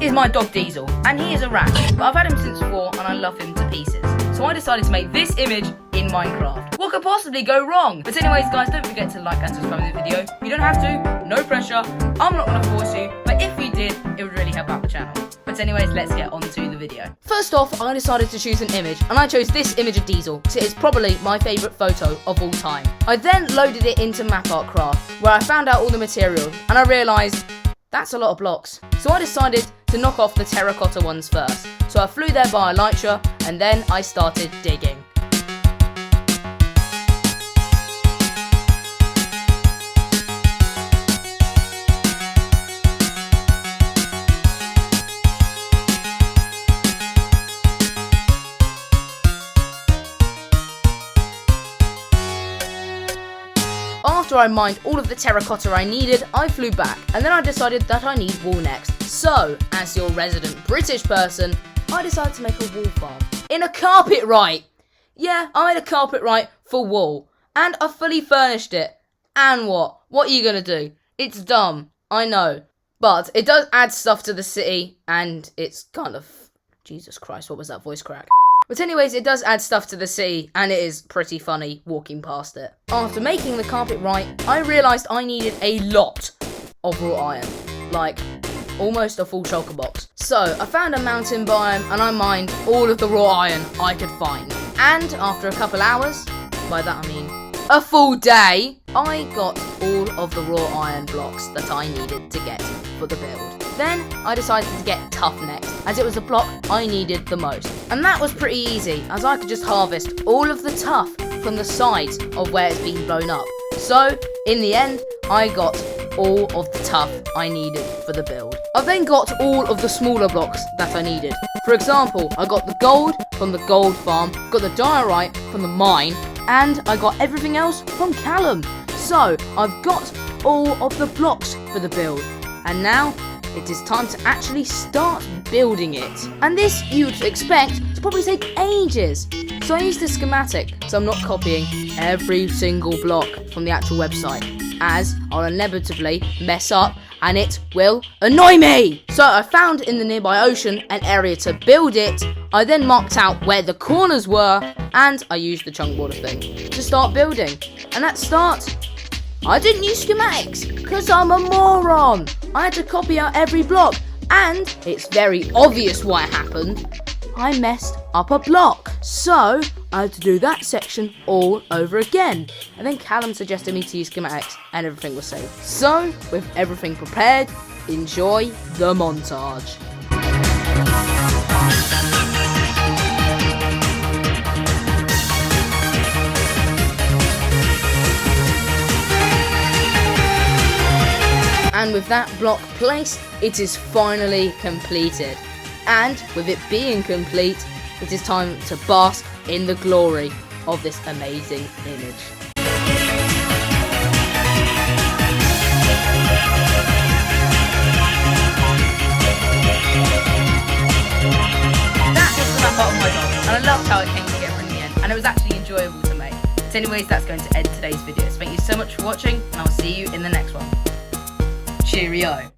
is my dog Diesel, and he is a rat, but I've had him since 4 and I love him to pieces. So I decided to make this image in Minecraft. What could possibly go wrong? But anyways guys, don't forget to like and subscribe to the video. You don't have to, no pressure, I'm not going to force you, but if you did, it would really help out the channel. But anyways, let's get on to the video. First off, I decided to choose an image, and I chose this image of Diesel, because it is probably my favourite photo of all time. I then loaded it into MapArtCraft, where I found out all the materials, and I realised that's a lot of blocks. So I decided to knock off the terracotta ones first. So I flew there by Elytra, and then I started digging. After I mined all of the terracotta I needed, I flew back, and then I decided that I need wool next. So, as your resident British person, I decided to make a wool farm. In a Carpetright! Yeah, I made a Carpetright for wool, and I fully furnished it. And what? What are you gonna do? It's dumb, I know. But it does add stuff to the city, and it's kind of... Jesus Christ, what was that voice crack? But anyways, it does add stuff to the city, and it is pretty funny walking past it. After making the Carpetright, I realised I needed a lot of raw iron. Like, almost a full shulker box. So, I found a mountain biome, and I mined all of the raw iron I could find. And after a couple hours, by that I mean a full day, I got all of the raw iron blocks that I needed to get for the build. Then I decided to get tough next, as it was the block I needed the most. And that was pretty easy, as I could just harvest all of the tough from the sides of where it's been blown up. So, in the end, I got all of the tough I needed for the build. I then got all of the smaller blocks that I needed. For example, I got the gold from the gold farm, got the diorite from the mine, and I got everything else from Callum. So, I've got all of the blocks for the build. And now, it is time to actually start building it. And this you'd expect to probably take ages. So I used the schematic, so I'm not copying every single block from the actual website, as I'll inevitably mess up and it will annoy me. So I found in the nearby ocean an area to build it. I then marked out where the corners were, and I used the chunk border thing to start building. And at start, I didn't use schematics, because I'm a moron. I had to copy out every block, and it's very obvious what happened. I messed up a block. So, I had to do that section all over again. And then Callum suggested me to use schematics, and everything was saved. So, with everything prepared, enjoy the montage. And with that block placed, it is finally completed. And with it being complete, it is time to bask in the glory of this amazing image. That was the map art of my dog, and I loved how it came together in the end, and it was actually enjoyable to make. But anyways, that's going to end today's video. So thank you so much for watching, and I'll see you in the next one. Cheerio.